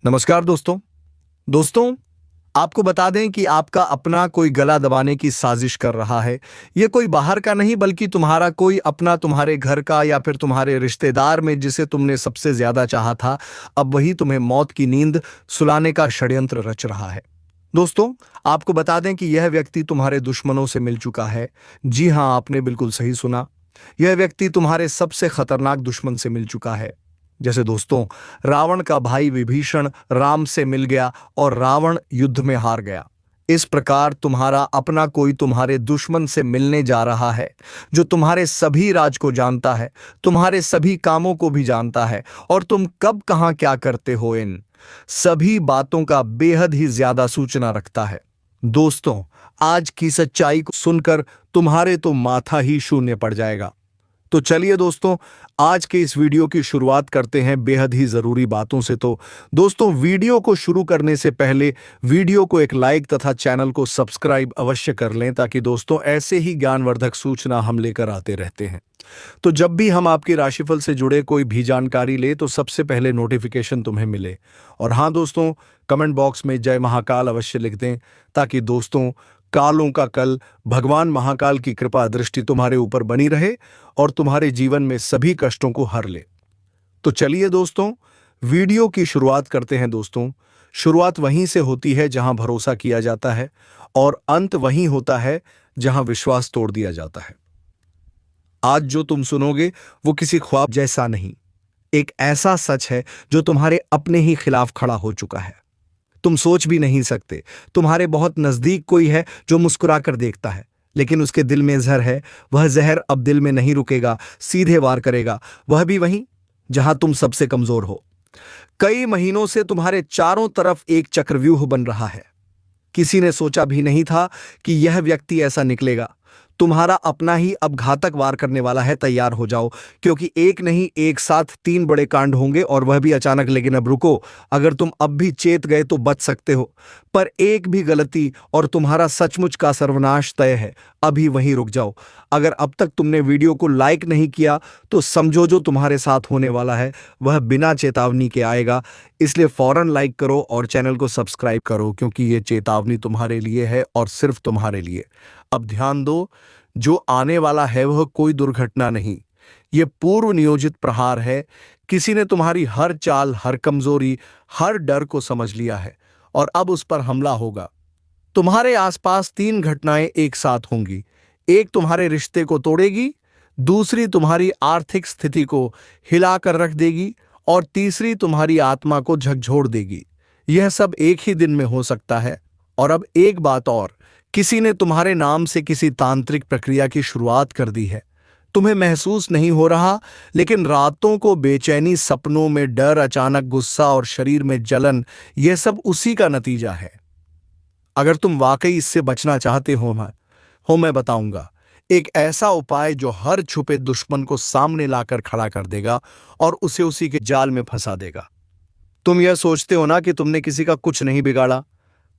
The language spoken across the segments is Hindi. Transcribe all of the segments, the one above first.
नमस्कार दोस्तों। दोस्तों, आपको बता दें कि आपका अपना कोई गला दबाने की साजिश कर रहा है। ये कोई बाहर का नहीं बल्कि तुम्हारा कोई अपना, तुम्हारे घर का या फिर तुम्हारे रिश्तेदार में जिसे तुमने सबसे ज्यादा चाहा था, अब वही तुम्हें मौत की नींद सुलाने का षड्यंत्र रच रहा है। दोस्तों, आपको बता दें कि यह व्यक्ति तुम्हारे दुश्मनों से मिल चुका है। जी हां, आपने बिल्कुल सही सुना। यह व्यक्ति तुम्हारे सबसे खतरनाक दुश्मन से मिल चुका है। जैसे दोस्तों, रावण का भाई विभीषण राम से मिल गया और रावण युद्ध में हार गया। इस प्रकार तुम्हारा अपना कोई तुम्हारे दुश्मन से मिलने जा रहा है, जो तुम्हारे सभी राज को जानता है, तुम्हारे सभी कामों को भी जानता है, और तुम कब कहां क्या करते हो इन सभी बातों का बेहद ही ज्यादा सूचना रखता है। दोस्तों, आज की सच्चाई को सुनकर तुम्हारे तो माथा ही शून्य पड़ जाएगा। तो चलिए दोस्तों, आज के इस वीडियो की शुरुआत करते हैं बेहद ही जरूरी बातों से। तो दोस्तों, वीडियो को शुरू करने से पहले वीडियो को एक लाइक तथा चैनल को सब्सक्राइब अवश्य कर लें, ताकि दोस्तों ऐसे ही ज्ञानवर्धक सूचना हम लेकर आते रहते हैं। तो जब भी हम आपकी राशिफल से जुड़े कोई भी जानकारी ले तो सबसे पहले नोटिफिकेशन तुम्हें मिले। और हाँ दोस्तों, कमेंट बॉक्स में जय महाकाल अवश्य लिख दें, ताकि दोस्तों कालों का कल भगवान महाकाल की कृपा दृष्टि तुम्हारे ऊपर बनी रहे और तुम्हारे जीवन में सभी कष्टों को हर ले। तो चलिए दोस्तों, वीडियो की शुरुआत करते हैं। दोस्तों, शुरुआत वहीं से होती है जहां भरोसा किया जाता है, और अंत वहीं होता है जहां विश्वास तोड़ दिया जाता है। आज जो तुम सुनोगे वो किसी ख्वाब जैसा नहीं, एक ऐसा सच है जो तुम्हारे अपने ही खिलाफ खड़ा हो चुका है। तुम सोच भी नहीं सकते, तुम्हारे बहुत नजदीक कोई है जो मुस्कुरा कर देखता है, लेकिन उसके दिल में जहर है। वह जहर अब दिल में नहीं रुकेगा, सीधे वार करेगा, वह भी वहीं जहां तुम सबसे कमजोर हो। कई महीनों से तुम्हारे चारों तरफ एक चक्रव्यूह बन रहा है। किसी ने सोचा भी नहीं था कि यह व्यक्ति ऐसा निकलेगा। तुम्हारा अपना ही अब घातक वार करने वाला है। तैयार हो जाओ, क्योंकि एक नहीं, एक साथ 3 बड़े कांड होंगे, और वह भी अचानक। लेकिन अब रुको, अगर तुम अब भी चेत गए तो बच सकते हो, पर एक भी गलती और तुम्हारा सचमुच का सर्वनाश तय है। अभी वहीं रुक जाओ। अगर अब तक तुमने वीडियो को लाइक नहीं किया तो समझो जो तुम्हारे साथ होने वाला है वह बिना चेतावनी के आएगा। इसलिए फौरन लाइक करो और चैनल को सब्सक्राइब करो, क्योंकि ये चेतावनी तुम्हारे लिए है और सिर्फ तुम्हारे लिए। अब ध्यान दो, जो आने वाला है वह कोई दुर्घटना नहीं, ये पूर्व नियोजित प्रहार है। किसी ने तुम्हारी हर चाल, हर कमजोरी, हर डर को समझ लिया है और अब उस पर हमला होगा। तुम्हारे आसपास 3 घटनाएं एक साथ होंगी। एक तुम्हारे रिश्ते को तोड़ेगी, दूसरी तुम्हारी आर्थिक स्थिति को हिलाकर रख देगी, और तीसरी तुम्हारी आत्मा को झकझोर देगी। यह सब एक ही दिन में हो सकता है। और अब एक बात और, किसी ने तुम्हारे नाम से किसी तांत्रिक प्रक्रिया की शुरुआत कर दी है। तुम्हें महसूस नहीं हो रहा, लेकिन रातों को बेचैनी, सपनों में डर, अचानक गुस्सा और शरीर में जलन, यह सब उसी का नतीजा है। अगर तुम वाकई इससे बचना चाहते हो मैं बताऊंगा एक ऐसा उपाय जो हर छुपे दुश्मन को सामने लाकर खड़ा कर देगा और उसे उसी के जाल में फंसा देगा। तुम यह सोचते हो ना कि तुमने किसी का कुछ नहीं बिगाड़ा,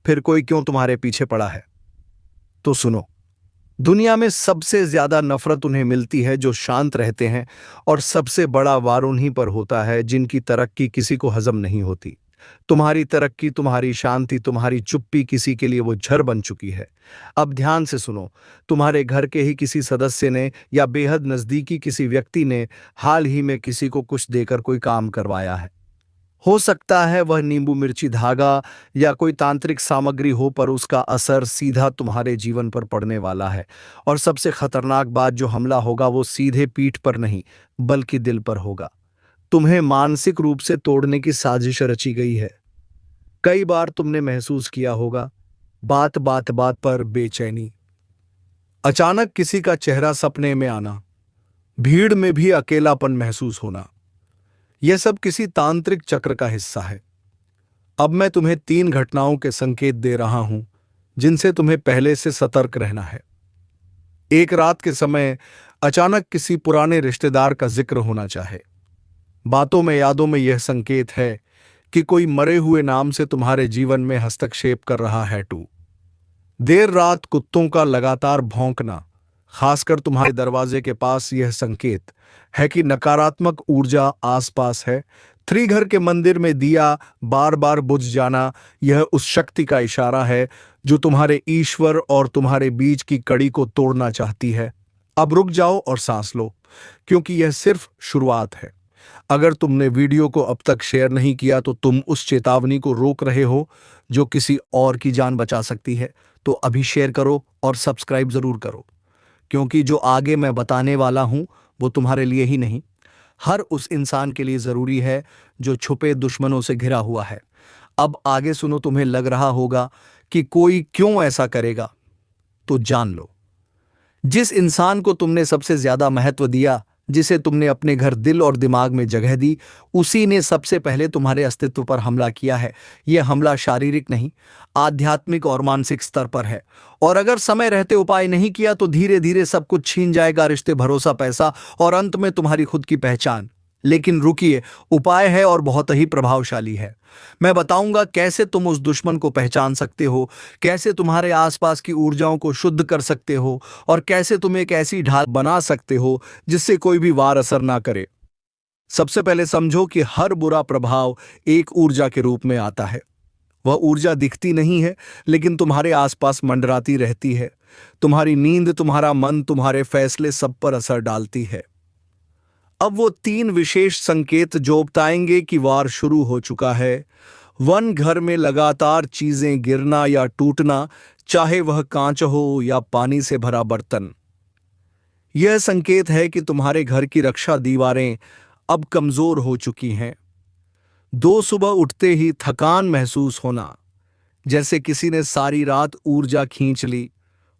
फिर कोई क्यों तुम्हारे पीछे पड़ा है? तो सुनो, दुनिया में सबसे ज्यादा नफरत उन्हें मिलती है जो शांत रहते हैं, और सबसे बड़ा वार उन्हीं पर होता है जिनकी तरक्की किसी को हजम नहीं होती। तुम्हारी तरक्की, तुम्हारी शांति, तुम्हारी चुप्पी किसी के लिए वो झर बन चुकी है। अब ध्यान से सुनो, तुम्हारे घर के ही किसी सदस्य ने या बेहद नजदीकी किसी व्यक्ति ने हाल ही में किसी को कुछ देकर कोई काम करवाया है। हो सकता है वह नींबू मिर्ची धागा या कोई तांत्रिक सामग्री हो, पर उसका असर सीधा तुम्हारे जीवन पर पड़ने वाला है। और सबसे खतरनाक बात, जो हमला होगा वो सीधे पीठ पर नहीं बल्कि दिल पर होगा। तुम्हें मानसिक रूप से तोड़ने की साजिश रची गई है। कई बार तुमने महसूस किया होगा, बात बात बात पर बेचैनी, अचानक किसी का चेहरा सपने में आना, भीड़ में भी अकेलापन महसूस होना। यह सब किसी तांत्रिक चक्र का हिस्सा है। अब मैं तुम्हें 3 घटनाओं के संकेत दे रहा हूं जिनसे तुम्हें पहले से सतर्क रहना है। एक रात के समय अचानक किसी पुराने रिश्तेदार का जिक्र होना चाहे। बातों में, यादों में यह संकेत है कि कोई मरे हुए नाम से तुम्हारे जीवन में हस्तक्षेप कर रहा है। देर रात कुत्तों का लगातार भौंकना, खासकर तुम्हारे दरवाजे के पास, यह संकेत है कि नकारात्मक ऊर्जा आसपास है। 3 घर के मंदिर में दिया बार बार बुझ जाना, यह उस शक्ति का इशारा है जो तुम्हारे ईश्वर और तुम्हारे बीच की कड़ी को तोड़ना चाहती है। अब रुक जाओ और सांस लो, क्योंकि यह सिर्फ शुरुआत है। अगर तुमने वीडियो को अब तक शेयर नहीं किया तो तुम उस चेतावनी को रोक रहे हो जो किसी और की जान बचा सकती है। तो अभी शेयर करो और सब्सक्राइब जरूर करो, क्योंकि जो आगे मैं बताने वाला हूं वो तुम्हारे लिए ही नहीं, हर उस इंसान के लिए जरूरी है जो छुपे दुश्मनों से घिरा हुआ है। अब आगे सुनो। तुम्हें लग रहा होगा कि कोई क्यों ऐसा करेगा, तो जान लो। जिस इंसान को तुमने सबसे ज्यादा महत्व दिया, जिसे तुमने अपने घर, दिल और दिमाग में जगह दी, उसी ने सबसे पहले तुम्हारे अस्तित्व पर हमला किया है। यह हमला शारीरिक नहीं, आध्यात्मिक और मानसिक स्तर पर है। और अगर समय रहते उपाय नहीं किया तो धीरे धीरे सब कुछ छीन जाएगा, रिश्ते, भरोसा, पैसा और अंत में तुम्हारी खुद की पहचान। लेकिन रुकिए, उपाय है और बहुत ही प्रभावशाली है। मैं बताऊंगा कैसे तुम उस दुश्मन को पहचान सकते हो, कैसे तुम्हारे आसपास की ऊर्जाओं को शुद्ध कर सकते हो और कैसे तुम एक ऐसी ढाल बना सकते हो जिससे कोई भी वार असर ना करे। सबसे पहले समझो कि हर बुरा प्रभाव एक ऊर्जा के रूप में आता है। वह ऊर्जा दिखती नहीं है, लेकिन तुम्हारे आसपास मंडराती रहती है। तुम्हारी नींद, तुम्हारा मन, तुम्हारे फैसले सब पर असर डालती है। अब वो 3 विशेष संकेत जो बताएंगे कि वार शुरू हो चुका है। 1, घर में लगातार चीजें गिरना या टूटना, चाहे वह कांच हो या पानी से भरा बर्तन। यह संकेत है कि तुम्हारे घर की रक्षा दीवारें अब कमजोर हो चुकी हैं। 2, सुबह उठते ही थकान महसूस होना, जैसे किसी ने सारी रात ऊर्जा खींच ली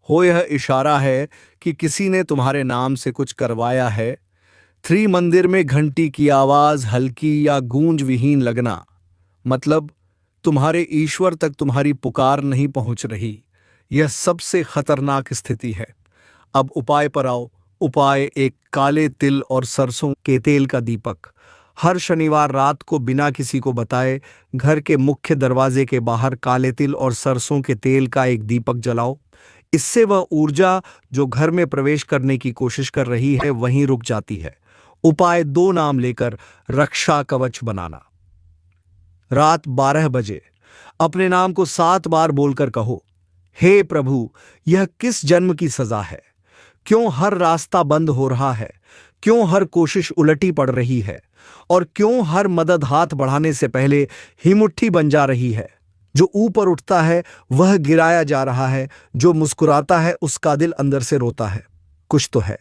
हो। यह इशारा है कि किसी ने तुम्हारे नाम से कुछ करवाया है। 3, मंदिर में घंटी की आवाज हल्की या गूंज विहीन लगना, मतलब तुम्हारे ईश्वर तक तुम्हारी पुकार नहीं पहुंच रही। यह सबसे खतरनाक स्थिति है। अब उपाय पर आओ। उपाय 1, काले तिल और सरसों के तेल का दीपक। हर शनिवार रात को बिना किसी को बताए घर के मुख्य दरवाजे के बाहर काले तिल और सरसों के तेल का एक दीपक जलाओ। इससे वह ऊर्जा जो घर में प्रवेश करने की कोशिश कर रही है वहीं रुक जाती है। उपाय 2, नाम लेकर रक्षा कवच बनाना। रात 12 बजे अपने नाम को 7 बार बोलकर कहो, हे प्रभु, यह किस जन्म की सजा है? क्यों हर रास्ता बंद हो रहा है? क्यों हर कोशिश उलटी पड़ रही है? और क्यों हर मदद हाथ बढ़ाने से पहले हिमुट्ठी बन जा रही है? जो ऊपर उठता है वह गिराया जा रहा है, जो मुस्कुराता है उसका दिल अंदर से रोता है। कुछ तो है,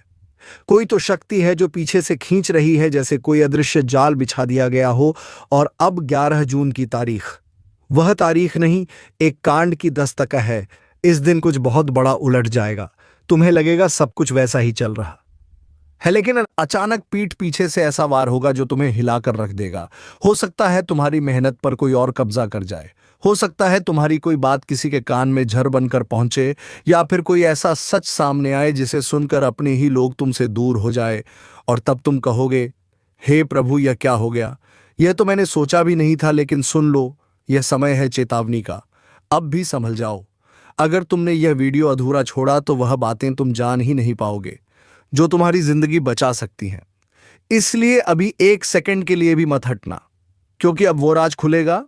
कोई तो शक्ति है जो पीछे से खींच रही है, जैसे कोई अदृश्य जाल बिछा दिया गया हो। और अब 11 जून की तारीख, वह तारीख नहीं, एक कांड की दस्तक है। इस दिन कुछ बहुत बड़ा उलट जाएगा। तुम्हें लगेगा सब कुछ वैसा ही चल रहा है, लेकिन अचानक पीठ पीछे से ऐसा वार होगा जो तुम्हें हिलाकर रख देगा। हो सकता है तुम्हारी मेहनत पर कोई और कब्जा कर जाए, हो सकता है तुम्हारी कोई बात किसी के कान में झर बनकर पहुंचे, या फिर कोई ऐसा सच सामने आए जिसे सुनकर अपने ही लोग तुमसे दूर हो जाए। और तब तुम कहोगे, हे प्रभु, यह क्या हो गया? यह तो मैंने सोचा भी नहीं था। लेकिन सुन लो, यह समय है चेतावनी का। अब भी संभल जाओ। अगर तुमने यह वीडियो अधूरा छोड़ा तो वह बातें तुम जान ही नहीं पाओगे जो तुम्हारी जिंदगी बचा सकती हैं। इसलिए अभी 1 सेकंड के लिए भी मत हटना, क्योंकि अब वो राज खुलेगा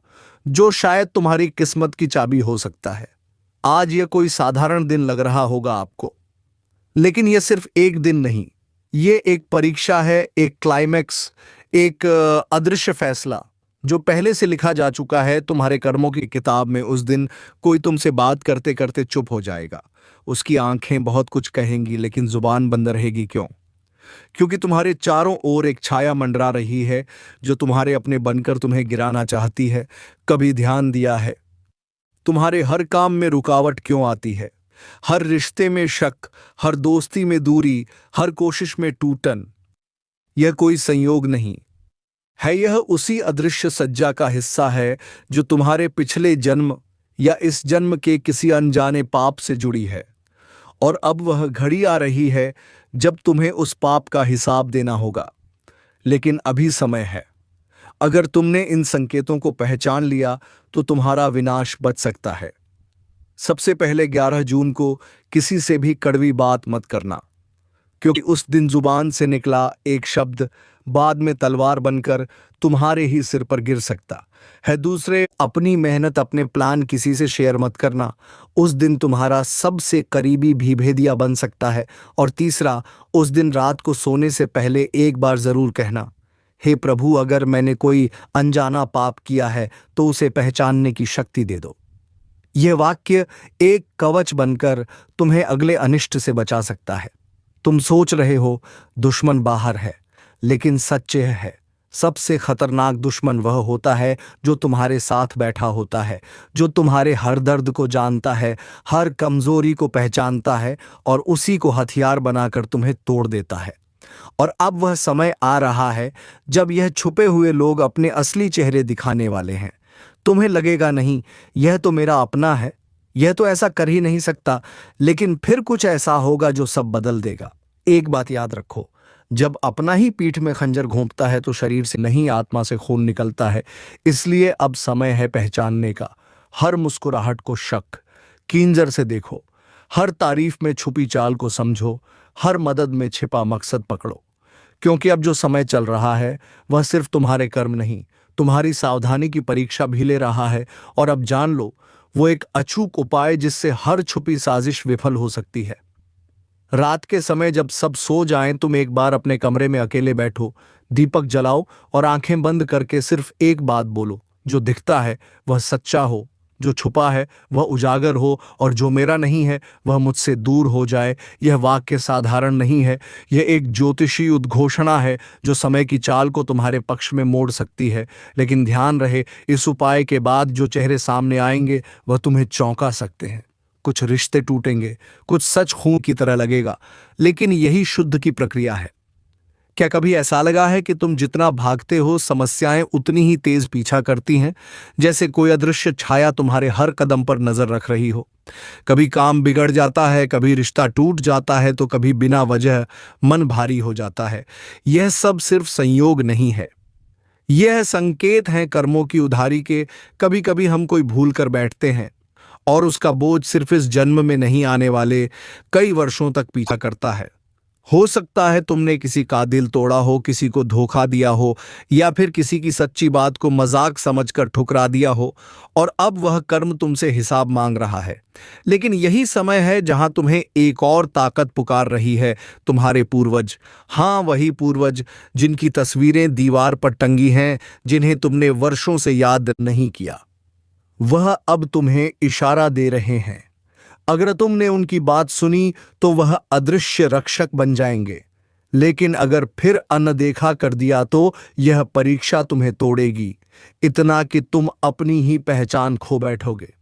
जो शायद तुम्हारी किस्मत की चाबी हो सकता है। आज यह कोई साधारण दिन लग रहा होगा आपको, लेकिन यह सिर्फ एक दिन नहीं, यह एक परीक्षा है, एक क्लाइमैक्स, एक अदृश्य फैसला जो पहले से लिखा जा चुका है तुम्हारे कर्मों की किताब में। उस दिन कोई तुमसे बात करते करते चुप हो जाएगा। उसकी आंखें बहुत कुछ कहेंगी, लेकिन जुबान बंद रहेगी। क्यों? क्योंकि तुम्हारे चारों ओर एक छाया मंडरा रही है जो तुम्हारे अपने बनकर तुम्हें गिराना चाहती है। कभी ध्यान दिया है तुम्हारे हर काम में रुकावट क्यों आती है? हर रिश्ते में शक, हर दोस्ती में दूरी, हर कोशिश में टूटन। यह कोई संयोग नहीं है, यह उसी अदृश्य सज्जा का हिस्सा है जो तुम्हारे पिछले जन्म या इस जन्म के किसी अनजाने पाप से जुड़ी है। और अब वह घड़ी आ रही है जब तुम्हें उस पाप का हिसाब देना होगा। लेकिन अभी समय है। अगर तुमने इन संकेतों को पहचान लिया तो तुम्हारा विनाश बच सकता है। सबसे पहले 11 जून को किसी से भी कड़वी बात मत करना। क्योंकि उस दिन जुबान से निकला एक शब्द बाद में तलवार बनकर तुम्हारे ही सिर पर गिर सकता है। दूसरे, अपनी मेहनत अपने प्लान किसी से शेयर मत करना, उस दिन तुम्हारा सबसे करीबी भी भेदिया बन सकता है। और तीसरा, उस दिन रात को सोने से पहले एक बार जरूर कहना, हे प्रभु, अगर मैंने कोई अनजाना पाप किया है तो उसे पहचानने की शक्ति दे दो। यह वाक्य एक कवच बनकर तुम्हें अगले अनिष्ट से बचा सकता है। तुम सोच रहे हो दुश्मन बाहर है, लेकिन सच यह है, सबसे खतरनाक दुश्मन वह होता है जो तुम्हारे साथ बैठा होता है, जो तुम्हारे हर दर्द को जानता है, हर कमजोरी को पहचानता है और उसी को हथियार बनाकर तुम्हें तोड़ देता है। और अब वह समय आ रहा है जब यह छुपे हुए लोग अपने असली चेहरे दिखाने वाले हैं। तुम्हें लगेगा नहीं, यह तो मेरा अपना है, यह तो ऐसा कर ही नहीं सकता, लेकिन फिर कुछ ऐसा होगा जो सब बदल देगा। एक बात याद रखो, जब अपना ही पीठ में खंजर घोंपता है तो शरीर से नहीं, आत्मा से खून निकलता है। इसलिए अब समय है पहचानने का। हर मुस्कुराहट को शक, कींजर से देखो, हर तारीफ में छुपी चाल को समझो, हर मदद में छिपा मकसद पकड़ो। क्योंकि अब जो समय चल रहा है वह सिर्फ तुम्हारे कर्म नहीं, तुम्हारी सावधानी की परीक्षा भी ले रहा है। और अब जान लो, वो एक अचूक उपाय जिससे हर छुपी साजिश विफल हो सकती है। रात के समय जब सब सो जाएं, तुम एक बार अपने कमरे में अकेले बैठो, दीपक जलाओ और आंखें बंद करके सिर्फ एक बात बोलो, जो दिखता है वह सच्चा हो, जो छुपा है वह उजागर हो, और जो मेरा नहीं है वह मुझसे दूर हो जाए। यह वाक्य साधारण नहीं है, यह एक ज्योतिषी उद्घोषणा है जो समय की चाल को तुम्हारे पक्ष में मोड़ सकती है। लेकिन ध्यान रहे, इस उपाय के बाद जो चेहरे सामने आएंगे वह तुम्हें चौंका सकते हैं। कुछ रिश्ते टूटेंगे, कुछ सच खून की तरह लगेगा, लेकिन यही शुद्ध की प्रक्रिया है। क्या कभी ऐसा लगा है कि तुम जितना भागते हो समस्याएं उतनी ही तेज पीछा करती हैं, जैसे कोई अदृश्य छाया तुम्हारे हर कदम पर नजर रख रही हो? कभी काम बिगड़ जाता है, कभी रिश्ता टूट जाता है, तो कभी बिना वजह मन भारी हो जाता है। यह सब सिर्फ संयोग नहीं है, यह संकेत हैं कर्मों की उधारी के। कभी कभी हम कोई भूल कर बैठते हैं और उसका बोझ सिर्फ इस जन्म में नहीं, आने वाले कई वर्षों तक पीछा करता है। हो सकता है तुमने किसी का दिल तोड़ा हो, किसी को धोखा दिया हो, या फिर किसी की सच्ची बात को मजाक समझकर ठुकरा दिया हो, और अब वह कर्म तुमसे हिसाब मांग रहा है। लेकिन यही समय है जहां तुम्हें एक और ताकत पुकार रही है, तुम्हारे पूर्वज। हाँ, वही पूर्वज जिनकी तस्वीरें दीवार पर टंगी हैं, जिन्हें तुमने वर्षों से याद नहीं किया। वह अब तुम्हें इशारा दे रहे हैं। अगर तुमने उनकी बात सुनी तो वह अदृश्य रक्षक बन जाएंगे, लेकिन अगर फिर अनदेखा कर दिया तो यह परीक्षा तुम्हें तोड़ेगी, इतना कि तुम अपनी ही पहचान खो बैठोगे।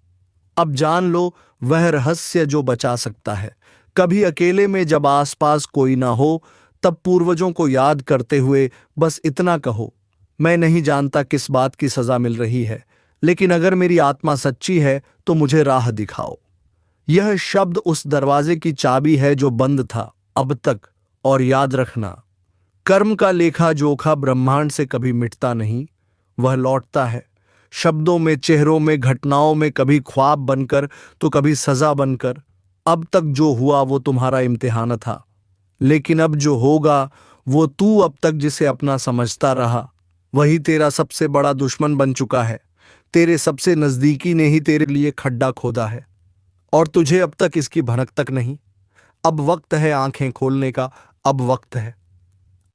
अब जान लो वह रहस्य जो बचा सकता है। कभी अकेले में जब आसपास कोई ना हो, तब पूर्वजों को याद करते हुए बस इतना कहो, मैं नहीं जानता किस बात की सजा मिल रही है, लेकिन अगर मेरी आत्मा सच्ची है तो मुझे राह दिखाओ। यह शब्द उस दरवाजे की चाबी है जो बंद था अब तक। और याद रखना, कर्म का लेखा जोखा ब्रह्मांड से कभी मिटता नहीं, वह लौटता है शब्दों में, चेहरों में, घटनाओं में, कभी ख्वाब बनकर तो कभी सजा बनकर। अब तक जो हुआ वो तुम्हारा इम्तिहान था, लेकिन अब जो होगा वो तू अब तक जिसे अपना समझता रहा वही तेरा सबसे बड़ा दुश्मन बन चुका है। तेरे सबसे नजदीकी ने ही तेरे लिए खड्डा खोदा है, और तुझे अब तक इसकी भनक तक नहीं। अब वक्त है आंखें खोलने का, अब वक्त है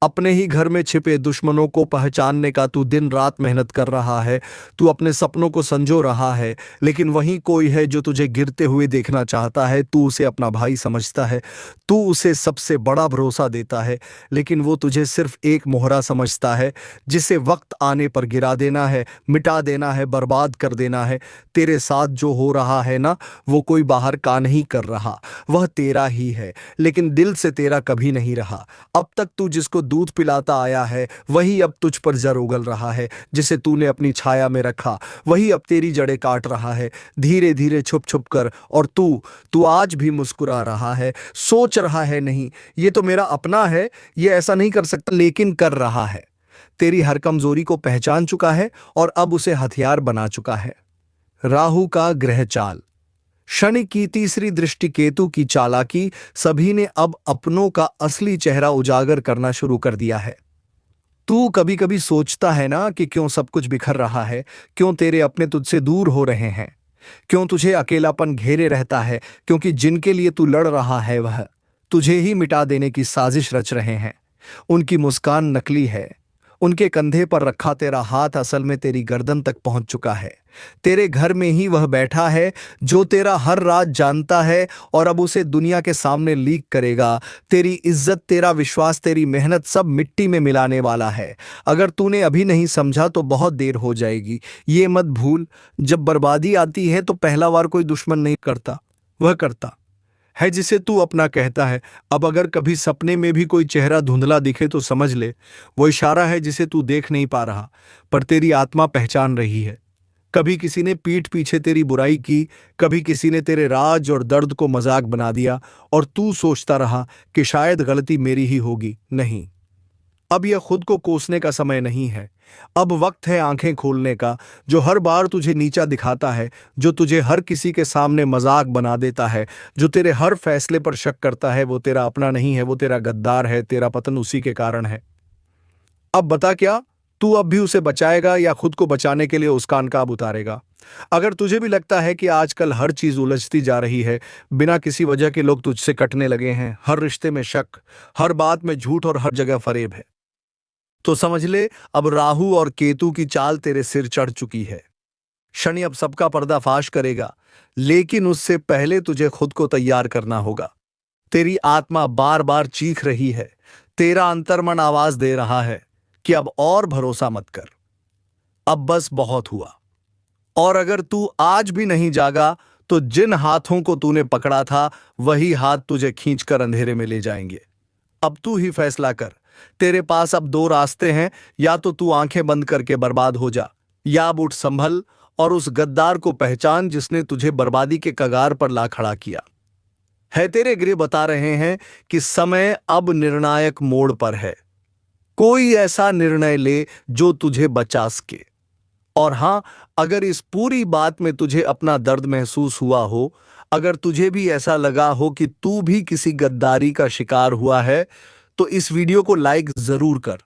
अपने ही घर में छिपे दुश्मनों को पहचानने का। तू दिन रात मेहनत कर रहा है, तू अपने सपनों को संजो रहा है, लेकिन वहीं कोई है जो तुझे गिरते हुए देखना चाहता है। तू उसे अपना भाई समझता है, तू उसे सबसे बड़ा भरोसा देता है, लेकिन वो तुझे सिर्फ एक मोहरा समझता है जिसे वक्त आने पर गिरा देना है, मिटा देना है, बर्बाद कर देना है। तेरे साथ जो हो रहा है ना, वो कोई बाहर का नहीं कर रहा, वह तेरा ही है, लेकिन दिल से तेरा कभी नहीं रहा। अब तक तू जिसको दूध पिलाता आया है वही अब तुझ पर जड़ उगल रहा है। जिसे तूने अपनी छाया में रखा वही अब तेरी जड़ें काट रहा है, धीरे धीरे छुप छुप कर। और तू आज भी मुस्कुरा रहा है, सोच रहा है, नहीं ये तो मेरा अपना है, ये ऐसा नहीं कर सकता, लेकिन कर रहा है। तेरी हर कमजोरी को पहचान चुका है और अब उसे हथियार बना चुका है। राहु का ग्रह चाल। शनि की तीसरी दृष्टि, केतु की चालाकी, सभी ने अब अपनों का असली चेहरा उजागर करना शुरू कर दिया है। तू कभी कभी सोचता है ना कि क्यों सब कुछ बिखर रहा है, क्यों तेरे अपने तुझसे दूर हो रहे हैं, क्यों तुझे अकेलापन घेरे रहता है, क्योंकि जिनके लिए तू लड़ रहा है वह तुझे ही मिटा देने की साजिश रच रहे हैं। उनकी मुस्कान नकली है, उनके कंधे पर रखा तेरा हाथ असल में तेरी गर्दन तक पहुंच चुका है। तेरे घर में ही वह बैठा है जो तेरा हर राज जानता है और अब उसे दुनिया के सामने लीक करेगा। तेरी इज्जत, तेरा विश्वास, तेरी मेहनत सब मिट्टी में मिलाने वाला है। अगर तूने अभी नहीं समझा तो बहुत देर हो जाएगी। ये मत भूल, जब बर्बादी आती है तो पहला वार कोई दुश्मन नहीं करता, वह करता है जिसे तू अपना कहता है। अब अगर कभी सपने में भी कोई चेहरा धुंधला दिखे तो समझ ले वो इशारा है जिसे तू देख नहीं पा रहा, पर तेरी आत्मा पहचान रही है। कभी किसी ने पीठ पीछे तेरी बुराई की, कभी किसी ने तेरे राज और दर्द को मजाक बना दिया और तू सोचता रहा कि शायद गलती मेरी ही होगी। नहीं, अब यह खुद को कोसने का समय नहीं है। अब वक्त है आंखें खोलने का। जो हर बार तुझे नीचा दिखाता है, जो तुझे हर किसी के सामने मजाक बना देता है, जो तेरे हर फैसले पर शक करता है, वो तेरा अपना नहीं है, वो तेरा गद्दार है। तेरा पतन उसी के कारण है। अब बता, क्या तू अब भी उसे बचाएगा या खुद को बचाने के लिए उसका अनकाब उतारेगा? अगर तुझे भी लगता है कि आजकल हर चीज उलझती जा रही है, बिना किसी वजह के लोग तुझसे कटने लगे हैं, हर रिश्ते में शक, हर बात में झूठ और हर जगह फरेब है, तो समझ ले अब राहु और केतु की चाल तेरे सिर चढ़ चुकी है। शनि अब सबका पर्दाफाश करेगा, लेकिन उससे पहले तुझे खुद को तैयार करना होगा। तेरी आत्मा बार बार चीख रही है, तेरा अंतर्मन आवाज दे रहा है कि अब और भरोसा मत कर, अब बस बहुत हुआ। और अगर तू आज भी नहीं जागा तो जिन हाथों को तूने पकड़ा था वही हाथ तुझे खींचकर अंधेरे में ले जाएंगे। अब तू ही फैसला कर। तेरे पास अब दो रास्ते हैं, या तो तू आंखें बंद करके बर्बाद हो जा, या अब उठ संभल और उस गद्दार को पहचान जिसने तुझे बर्बादी के कगार पर ला खड़ा किया है। तेरे गृह बता रहे हैं कि समय अब निर्णायक मोड़ पर है। कोई ऐसा निर्णय ले जो तुझे बचा सके। और हां, अगर इस पूरी बात में तुझे अपना दर्द महसूस हुआ हो, अगर तुझे भी ऐसा लगा हो कि तू भी किसी गद्दारी का शिकार हुआ है, तो इस वीडियो को लाइक जरूर कर,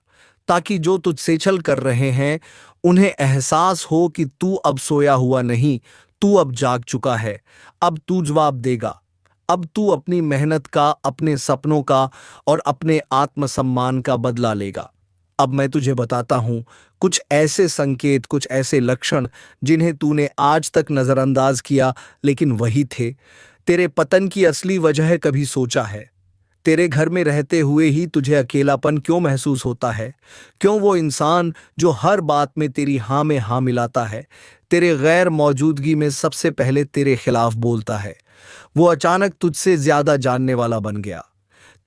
ताकि जो तुझसे छल कर रहे हैं उन्हें एहसास हो कि तू अब सोया हुआ नहीं, तू अब जाग चुका है। अब तू जवाब देगा। अब तू अपनी मेहनत का, अपने सपनों का और अपने आत्मसम्मान का बदला लेगा। अब मैं तुझे बताता हूं कुछ ऐसे संकेत, कुछ ऐसे लक्षण जिन्हें तूने आज तक नजरअंदाज किया, लेकिन वही थे तेरे पतन की असली वजह। कभी सोचा है तेरे घर में रहते हुए ही तुझे अकेलापन क्यों महसूस होता है? क्यों वो इंसान जो हर बात में तेरी हाँ में हाँ मिलाता है, तेरे गैर मौजूदगी में सबसे पहले तेरे खिलाफ बोलता है, वो अचानक तुझसे ज्यादा जानने वाला बन गया,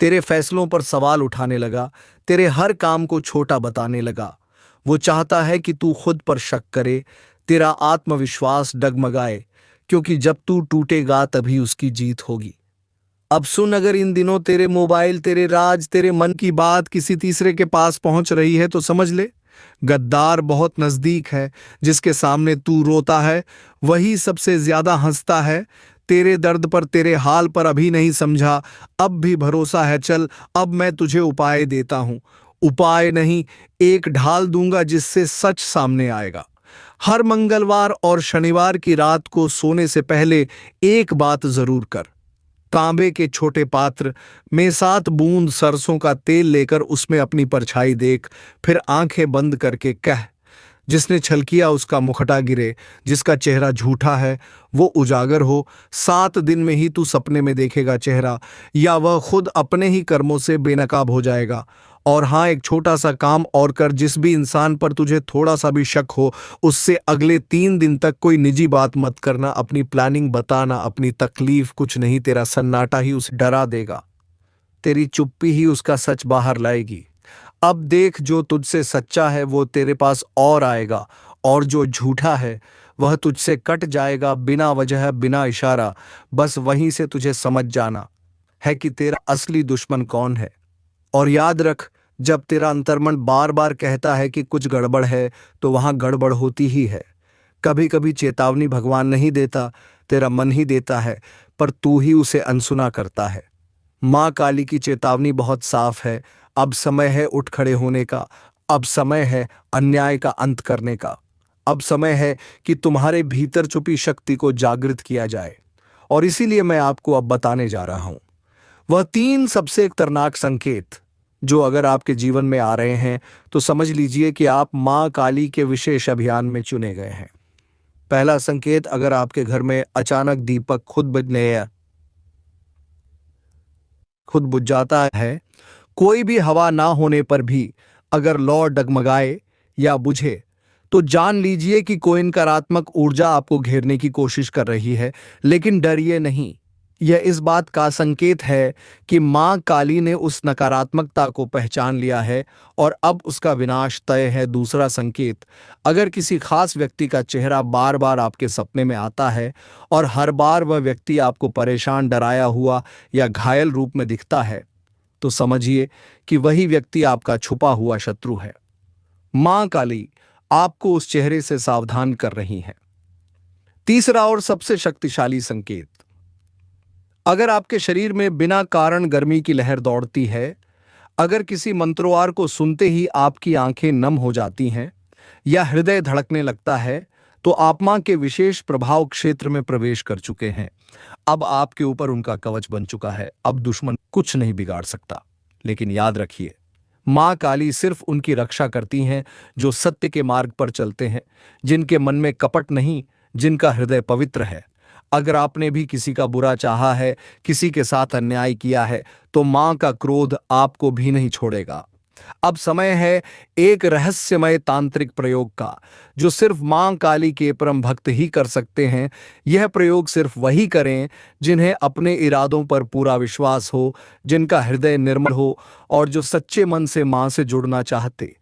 तेरे फैसलों पर सवाल उठाने लगा, तेरे हर काम को छोटा बताने लगा। वो चाहता है कि तू खुद पर शक करे, तेरा आत्मविश्वास डगमगाए, क्योंकि जब तू टूटेगा तभी उसकी जीत होगी। अब सुन, अगर इन दिनों तेरे मोबाइल, तेरे राज, तेरे मन की बात किसी तीसरे के पास पहुंच रही है तो समझ ले गद्दार बहुत नजदीक है। जिसके सामने तू रोता है वही सबसे ज्यादा हंसता है। तेरे दर्द पर, तेरे हाल पर अभी नहीं समझा, अब भी भरोसा है। चल, अब मैं तुझे उपाय देता हूं। उपाय नहीं, एक ढाल दूंगा जिससे सच सामने आएगा। हर मंगलवार और शनिवार की रात को सोने से पहले एक बात जरूर कर। तांबे के छोटे पात्र में 7 बूंद सरसों का तेल लेकर उसमें अपनी परछाई देख, फिर आंखें बंद करके कह, जिसने छल किया उसका मुखटा गिरे, जिसका चेहरा झूठा है वो उजागर हो। 7 दिन में ही तू सपने में देखेगा चेहरा, या वह खुद अपने ही कर्मों से बेनकाब हो जाएगा। और हाँ, एक छोटा सा काम और कर। जिस भी इंसान पर तुझे थोड़ा सा भी शक हो, उससे अगले 3 दिन तक कोई निजी बात मत करना, अपनी प्लानिंग बताना, अपनी तकलीफ। कुछ नहीं, तेरा सन्नाटा ही उसे डरा देगा, तेरी चुप्पी ही उसका सच बाहर लाएगी। अब देख, जो तुझसे सच्चा है वो तेरे पास और आएगा, और जो झूठा है वह तुझसे कट जाएगा, बिना वजह, बिना इशारा। बस वहीं से तुझे समझ जाना है कि तेरा असली दुश्मन कौन है। और याद रख, जब तेरा अंतर्मन बार बार कहता है कि कुछ गड़बड़ है, तो वहां गड़बड़ होती ही है। कभी कभी चेतावनी भगवान नहीं देता, तेरा मन ही देता है, पर तू ही उसे अनसुना करता है। माँ काली की चेतावनी बहुत साफ है। अब समय है उठ खड़े होने का। अब समय है अन्याय का अंत करने का। अब समय है कि तुम्हारे भीतर छुपी शक्ति को जागृत किया जाए। और इसीलिए मैं आपको अब बताने जा रहा हूं वह 3 सबसे खतरनाक संकेत जो अगर आपके जीवन में आ रहे हैं तो समझ लीजिए कि आप मां काली के विशेष अभियान में चुने गए हैं। पहला संकेत, अगर आपके घर में अचानक दीपक खुद बुझ जाता है, कोई भी हवा ना होने पर भी अगर लौ डगमगाए या बुझे, तो जान लीजिए कि कोई नकारात्मक ऊर्जा आपको घेरने की कोशिश कर रही है। लेकिन डरिए नहीं, यह इस बात का संकेत है कि मां काली ने उस नकारात्मकता को पहचान लिया है और अब उसका विनाश तय है। दूसरा संकेत, अगर किसी खास व्यक्ति का चेहरा बार बार आपके सपने में आता है और हर बार वह व्यक्ति आपको परेशान, डराया हुआ या घायल रूप में दिखता है, तो समझिए कि वही व्यक्ति आपका छुपा हुआ शत्रु है। मां काली आपको उस चेहरे से सावधान कर रही है। तीसरा और सबसे शक्तिशाली संकेत, अगर आपके शरीर में बिना कारण गर्मी की लहर दौड़ती है, अगर किसी मंत्रवार को सुनते ही आपकी आंखें नम हो जाती हैं या हृदय धड़कने लगता है, तो आप मां के विशेष प्रभाव क्षेत्र में प्रवेश कर चुके हैं। अब आपके ऊपर उनका कवच बन चुका है। अब दुश्मन कुछ नहीं बिगाड़ सकता। लेकिन याद रखिए, मां काली सिर्फ उनकी रक्षा करती हैं जो सत्य के मार्ग पर चलते हैं, जिनके मन में कपट नहीं, जिनका हृदय पवित्र है। अगर आपने भी किसी का बुरा चाहा है, किसी के साथ अन्याय किया है, तो मां का क्रोध आपको भी नहीं छोड़ेगा। अब समय है एक रहस्यमय तांत्रिक प्रयोग का, जो सिर्फ मां काली के परम भक्त ही कर सकते हैं। यह प्रयोग सिर्फ वही करें जिन्हें अपने इरादों पर पूरा विश्वास हो, जिनका हृदय निर्मल हो और जो सच्चे मन से मां से जुड़ना चाहते।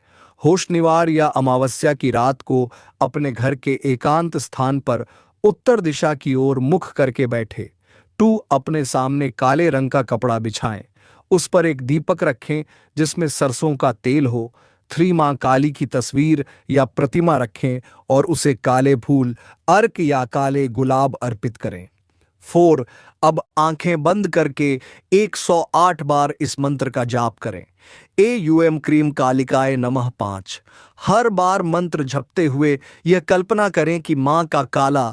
होशनिवार या अमावस्या की रात को अपने घर के एकांत स्थान पर उत्तर दिशा की ओर मुख करके बैठे। 2 अपने सामने काले रंग का कपड़ा बिछाएं, उस पर एक दीपक रखें जिसमें सरसों का तेल हो। 3 मां काली की तस्वीर या प्रतिमा रखें और उसे काले फूल, अर्क या काले गुलाब अर्पित करें। 4 अब आंखें बंद करके 108 बार इस मंत्र का जाप करें। एयूएम क्रीम कालिकाय नमः 5। हर बार मंत्र जपते हुए यह कल्पना करें कि मां का काला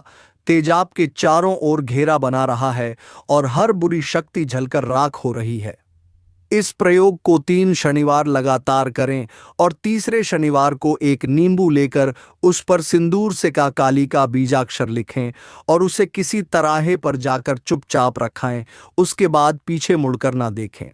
तेजाब के चारों ओर घेरा बना रहा है और हर बुरी शक्ति जलकर राख हो रही है। इस प्रयोग को 3 शनिवार लगातार करें और तीसरे शनिवार को एक नींबू लेकर उस पर सिंदूर से का काली का बीजाक्षर लिखें और उसे किसी तराहे पर जाकर चुपचाप रखाएं। उसके बाद पीछे मुड़कर ना देखें।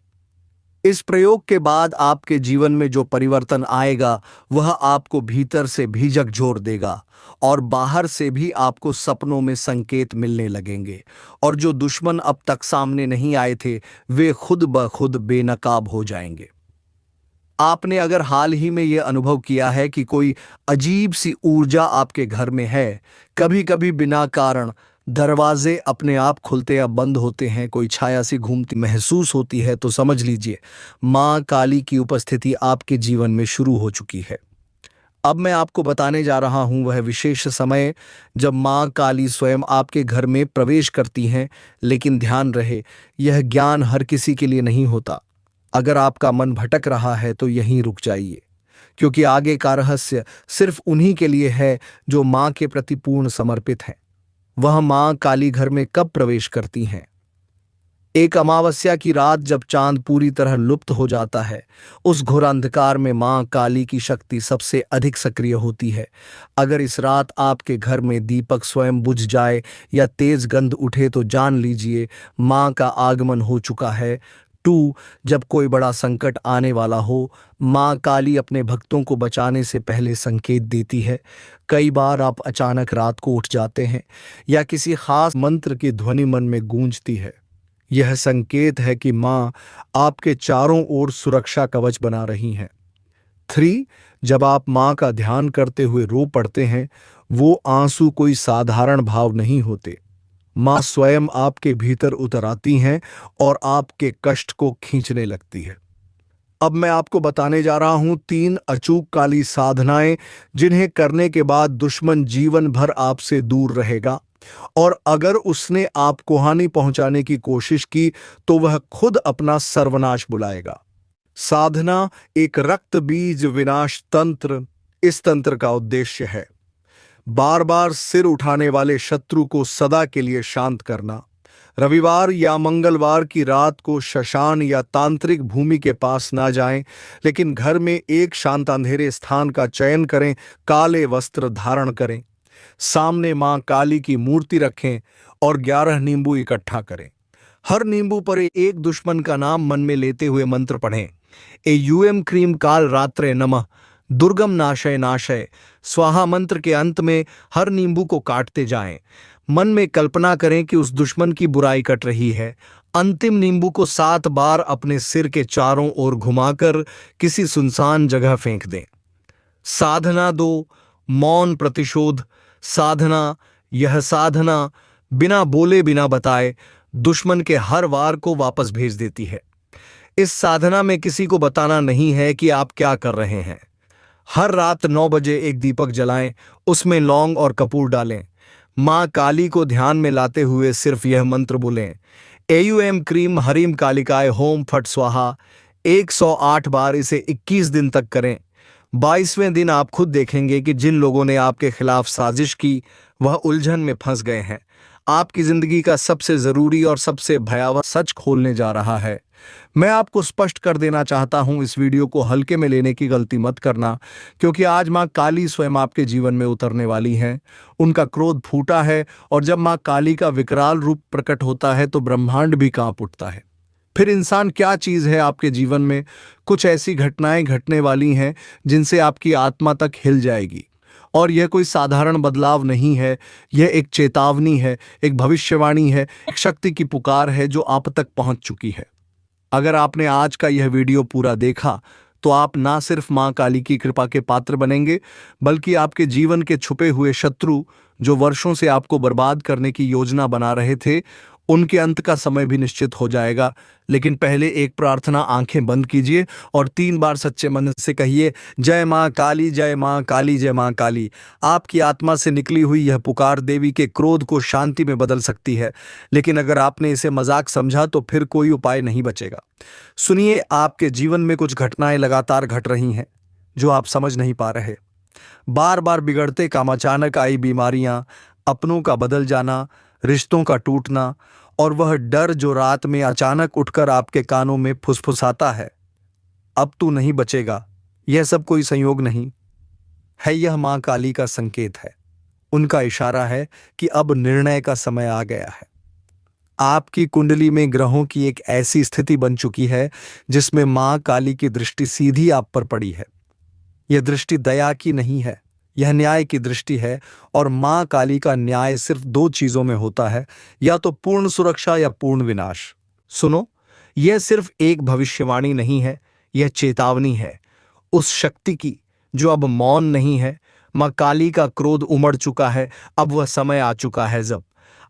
इस प्रयोग के बाद आपके जीवन में जो परिवर्तन आएगा वह आपको भीतर से भी झकझोर देगा और बाहर से भी आपको सपनों में संकेत मिलने लगेंगे, और जो दुश्मन अब तक सामने नहीं आए थे वे खुद ब खुद बेनकाब हो जाएंगे। आपने अगर हाल ही में यह अनुभव किया है कि कोई अजीब सी ऊर्जा आपके घर में है, कभी कभी बिना कारण दरवाजे अपने आप खुलते या बंद होते हैं, कोई छाया सी घूमती महसूस होती है, तो समझ लीजिए मां काली की उपस्थिति आपके जीवन में शुरू हो चुकी है। अब मैं आपको बताने जा रहा हूं वह विशेष समय जब मां काली स्वयं आपके घर में प्रवेश करती हैं। लेकिन ध्यान रहे, यह ज्ञान हर किसी के लिए नहीं होता। अगर आपका मन भटक रहा है तो यहीं रुक जाइए, क्योंकि आगे का रहस्य सिर्फ उन्हीं के लिए है जो मां के प्रति पूर्ण समर्पित हैं। वह मां काली घर में कब प्रवेश करती हैं? एक अमावस्या की रात जब चांद पूरी तरह लुप्त हो जाता है, उस घोर अंधकार में मां काली की शक्ति सबसे अधिक सक्रिय होती है। अगर इस रात आपके घर में दीपक स्वयं बुझ जाए या तेज गंध उठे तो जान लीजिए मां का आगमन हो चुका है। 2 जब कोई बड़ा संकट आने वाला हो, मां काली अपने भक्तों को बचाने से पहले संकेत देती है। कई बार आप अचानक रात को उठ जाते हैं या किसी खास मंत्र की ध्वनि मन में गूंजती है। यह संकेत है कि मां आपके चारों ओर सुरक्षा कवच बना रही हैं। 3 जब आप मां का ध्यान करते हुए रो पड़ते हैं, वो आंसू कोई साधारण भाव नहीं होते। मां स्वयं आपके भीतर उतर आती हैं और आपके कष्ट को खींचने लगती है। अब मैं आपको बताने जा रहा हूं 3 अचूक काली साधनाएं जिन्हें करने के बाद दुश्मन जीवन भर आपसे दूर रहेगा। और अगर उसने आपको हानि पहुंचाने की कोशिश की तो वह खुद अपना सर्वनाश बुलाएगा। साधना एक रक्त बीज विनाश तंत्र। इस तंत्र का उद्देश्य है बार बार सिर उठाने वाले शत्रु को सदा के लिए शांत करना। रविवार या मंगलवार की रात को श्मशान या तांत्रिक भूमि के पास ना जाएं, लेकिन घर में एक शांत अंधेरे स्थान का चयन करें, काले वस्त्र धारण करें, सामने मां काली की मूर्ति रखें और 11 नींबू इकट्ठा करें। हर नींबू पर एक दुश्मन का नाम मन में लेते हुए मंत्र पढ़ें। यूएम क्रीम काल रात्रे नमः, दुर्गम नाशय नाशय स्वाहा मंत्र के अंत में हर नींबू को काटते जाएं। मन में कल्पना करें कि उस दुश्मन की बुराई कट रही है। अंतिम नींबू को 7 बार अपने सिर के चारों ओर घुमाकर किसी सुनसान जगह फेंक दें। साधना 2 मौन प्रतिशोध। साधना यह साधना बिना बोले बिना बताए दुश्मन के हर वार को वापस भेज देती है। इस साधना में किसी को बताना नहीं है कि आप क्या कर रहे हैं। हर रात 9 बजे एक दीपक जलाएं, उसमें लौंग और कपूर डालें। मां काली को ध्यान में लाते हुए सिर्फ यह मंत्र बोलें, एयूएम क्रीम हरीम कालिकाय होम फट स्वाहा। 108 बार इसे 21 दिन तक करें। 22वें दिन आप खुद देखेंगे कि जिन लोगों ने आपके खिलाफ साजिश की वह उलझन में फंस गए हैं। आपकी जिंदगी का सबसे जरूरी और सबसे भयावह सच खोलने जा रहा है। मैं आपको स्पष्ट कर देना चाहता हूं, इस वीडियो को हल्के में लेने की गलती मत करना, क्योंकि आज मां काली स्वयं आपके जीवन में उतरने वाली हैं। उनका क्रोध फूटा है और जब मां काली का विकराल रूप प्रकट होता है तो ब्रह्मांड भी कांप उठता है। फिर इंसान क्या चीज है आपके जीवन में? कुछ ऐसी घटनाएं घटने वाली हैं जिनसे आपकी आत्मा तक हिल जाएगी। और यह कोई साधारण बदलाव नहीं है, यह एक चेतावनी है, एक भविष्यवाणी है, एक शक्ति की पुकार है जो आप तक पहुंच चुकी है। अगर आपने आज का यह वीडियो पूरा देखा तो आप ना सिर्फ मां काली की कृपा के पात्र बनेंगे, बल्कि आपके जीवन के छुपे हुए शत्रु जो वर्षों से आपको बर्बाद करने की योजना बना रहे थे, उनके अंत का समय भी निश्चित हो जाएगा। लेकिन पहले एक प्रार्थना, आंखें बंद कीजिए और 3 बार सच्चे मन से कहिए, जय मां काली, जय मां काली, जय मां काली। आपकी आत्मा से निकली हुई यह पुकार देवी के क्रोध को शांति में बदल सकती है। लेकिन अगर आपने इसे मजाक समझा तो फिर कोई उपाय नहीं बचेगा। सुनिए, आपके जीवन में कुछ घटनाएं लगातार घट रही हैं जो आप समझ नहीं पा रहे। बार बार बिगड़ते काम, अचानक आई बीमारियां, अपनों का बदल जाना, रिश्तों का टूटना और वह डर जो रात में अचानक उठकर आपके कानों में फुसफुसाता है, अब तू नहीं बचेगा। यह सब कोई संयोग नहीं है, यह मां काली का संकेत है। उनका इशारा है कि अब निर्णय का समय आ गया है। आपकी कुंडली में ग्रहों की एक ऐसी स्थिति बन चुकी है जिसमें मां काली की दृष्टि सीधी आप पर पड़ी है। यह दृष्टि दया की नहीं है, यह न्याय की दृष्टि है। और मां काली का न्याय सिर्फ 2 चीजों में होता है, या तो पूर्ण सुरक्षा या पूर्ण विनाश। सुनो, यह सिर्फ एक भविष्यवाणी नहीं है, यह चेतावनी है उस शक्ति की जो अब मौन नहीं है। मां काली का क्रोध उमड़ चुका है, अब वह समय आ चुका है जब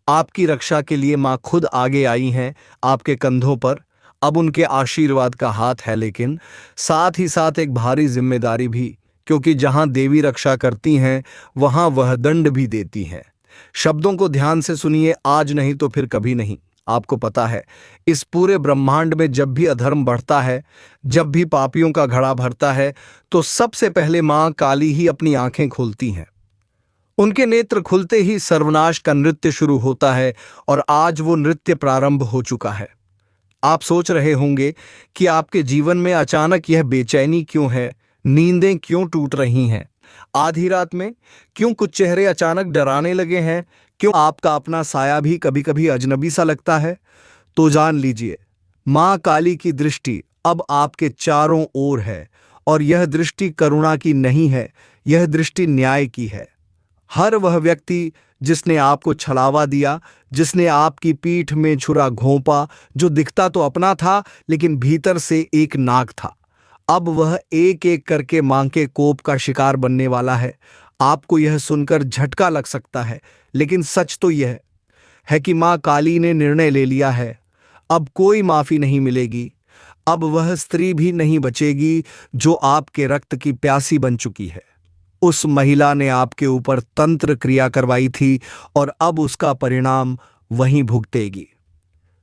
आपकी रक्षा के लिए मां खुद आगे आई हैं। आपके कंधों पर अब उनके आशीर्वाद का हाथ है, लेकिन साथ ही साथ एक भारी जिम्मेदारी भी, क्योंकि जहां देवी रक्षा करती हैं वहां वह दंड भी देती हैं। शब्दों को ध्यान से सुनिए, आज नहीं तो फिर कभी नहीं। आपको पता है, इस पूरे ब्रह्मांड में जब भी अधर्म बढ़ता है, जब भी पापियों का घड़ा भरता है, तो सबसे पहले मां काली ही अपनी आंखें खोलती हैं। उनके नेत्र खुलते ही सर्वनाश का नृत्य शुरू होता है और आज वो नृत्य प्रारंभ हो चुका है। आप सोच रहे होंगे कि आपके जीवन में अचानक यह बेचैनी क्यों है, नींदें क्यों टूट रही हैं, आधी रात में क्यों कुछ चेहरे अचानक डराने लगे हैं, क्यों आपका अपना साया भी कभी कभी अजनबी सा लगता है। तो जान लीजिए, मां काली की दृष्टि अब आपके चारों ओर है और यह दृष्टि करुणा की नहीं है, यह दृष्टि न्याय की है। हर वह व्यक्ति जिसने आपको छलावा दिया, जिसने आपकी पीठ में छुरा घोंपा, जो दिखता तो अपना था लेकिन भीतर से एक नाग था, अब वह एक एक करके मां के कोप का शिकार बनने वाला है। आपको यह सुनकर झटका लग सकता है, लेकिन सच तो यह है कि मां काली ने निर्णय ले लिया है। अब कोई माफी नहीं मिलेगी। अब वह स्त्री भी नहीं बचेगी जो आपके रक्त की प्यासी बन चुकी है। उस महिला ने आपके ऊपर तंत्र क्रिया करवाई थी और अब उसका परिणाम वहीं भुगतेगी।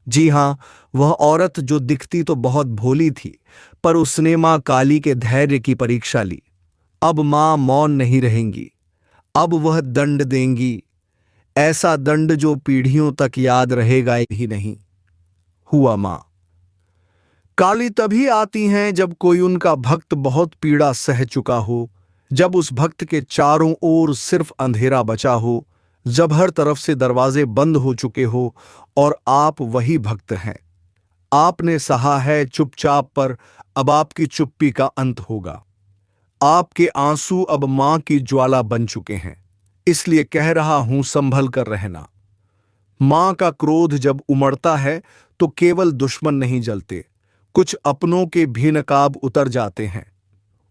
जी हां, वह औरत जो दिखती तो बहुत भोली थी, पर उसने मां काली के धैर्य की परीक्षा ली। अब मां मौन नहीं रहेंगी, अब वह दंड देंगी, ऐसा दंड जो पीढ़ियों तक याद रहेगा ही नहीं। हुआ मां काली तभी आती हैं जब कोई उनका भक्त बहुत पीड़ा सह चुका हो, जब उस भक्त के चारों ओर सिर्फ अंधेरा बचा हो, जब हर तरफ से दरवाजे बंद हो चुके हो और आप वही भक्त हैं। आपने सहा है चुपचाप, पर अब आपकी चुप्पी का अंत होगा। आपके आंसू अब मां की ज्वाला बन चुके हैं, इसलिए कह रहा हूं संभल कर रहना। मां का क्रोध जब उमड़ता है तो केवल दुश्मन नहीं जलते, कुछ अपनों के भी नकाब उतर जाते हैं।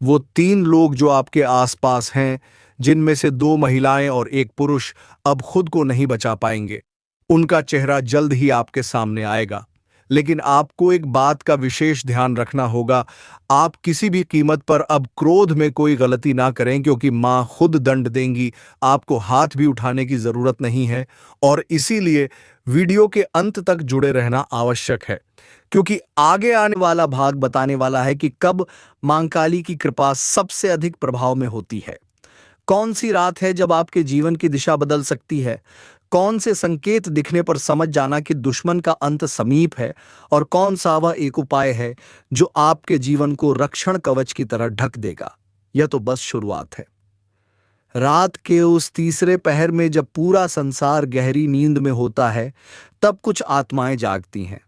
वो 3 लोग जो आपके आसपास हैं, जिनमें से 2 महिलाएं और 1 पुरुष, अब खुद को नहीं बचा पाएंगे। उनका चेहरा जल्द ही आपके सामने आएगा, लेकिन आपको एक बात का विशेष ध्यान रखना होगा। आप किसी भी कीमत पर अब क्रोध में कोई गलती ना करें, क्योंकि मां खुद दंड देंगी। आपको हाथ भी उठाने की जरूरत नहीं है, और इसीलिए वीडियो के अंत तक जुड़े रहना आवश्यक है, क्योंकि आगे आने वाला भाग बताने वाला है कि कब मां काली की कृपा सबसे अधिक प्रभाव में होती है। कौन सी रात है जब आपके जीवन की दिशा बदल सकती है, कौन से संकेत दिखने पर समझ जाना कि दुश्मन का अंत समीप है, और कौन सा वह एक उपाय है जो आपके जीवन को रक्षण कवच की तरह ढक देगा। यह तो बस शुरुआत है। रात के उस तीसरे पहर में जब पूरा संसार गहरी नींद में होता है, तब कुछ आत्माएं जागती हैं,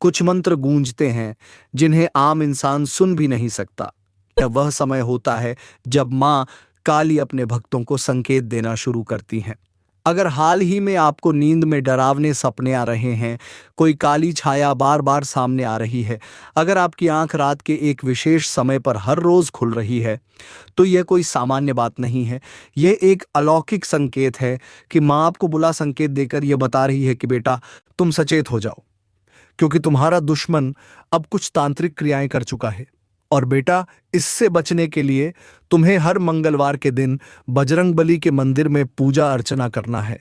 कुछ मंत्र गूंजते हैं जिन्हें आम इंसान सुन भी नहीं सकता। यह वह समय होता है जब मां काली अपने भक्तों को संकेत देना शुरू करती हैं। अगर हाल ही में आपको नींद में डरावने सपने आ रहे हैं, कोई काली छाया बार बार सामने आ रही है, अगर आपकी आंख रात के एक विशेष समय पर हर रोज खुल रही है, तो यह कोई सामान्य बात नहीं है। यह एक अलौकिक संकेत है कि मां आपको बुला संकेत देकर यह बता रही है कि बेटा, तुम सचेत हो जाओ, क्योंकि तुम्हारा दुश्मन अब कुछ तांत्रिक क्रियाएं कर चुका है। और बेटा, इससे बचने के लिए तुम्हें हर मंगलवार के दिन बजरंगबली के मंदिर में पूजा अर्चना करना है,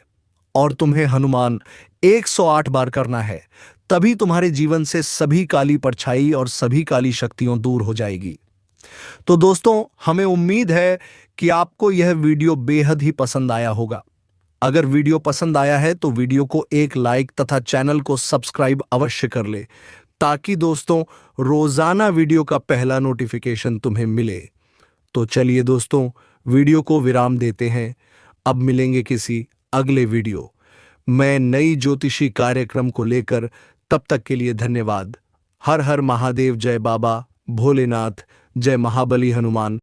और तुम्हें हनुमान 108 बार करना है। तभी तुम्हारे जीवन से सभी काली परछाई और सभी काली शक्तियों दूर हो जाएगी। तो दोस्तों, हमें उम्मीद है कि आपको यह वीडियो बेहद ही पसंद आया होगा। अगर वीडियो पसंद आया है तो वीडियो को एक लाइक तथा चैनल को सब्सक्राइब अवश्य कर ले, ताकि दोस्तों रोजाना वीडियो का पहला नोटिफिकेशन तुम्हें मिले। तो चलिए दोस्तों, वीडियो को विराम देते हैं। अब मिलेंगे किसी अगले वीडियो में नई ज्योतिषी कार्यक्रम को लेकर। तब तक के लिए धन्यवाद। हर हर महादेव। जय बाबा भोलेनाथ। जय महाबली हनुमान।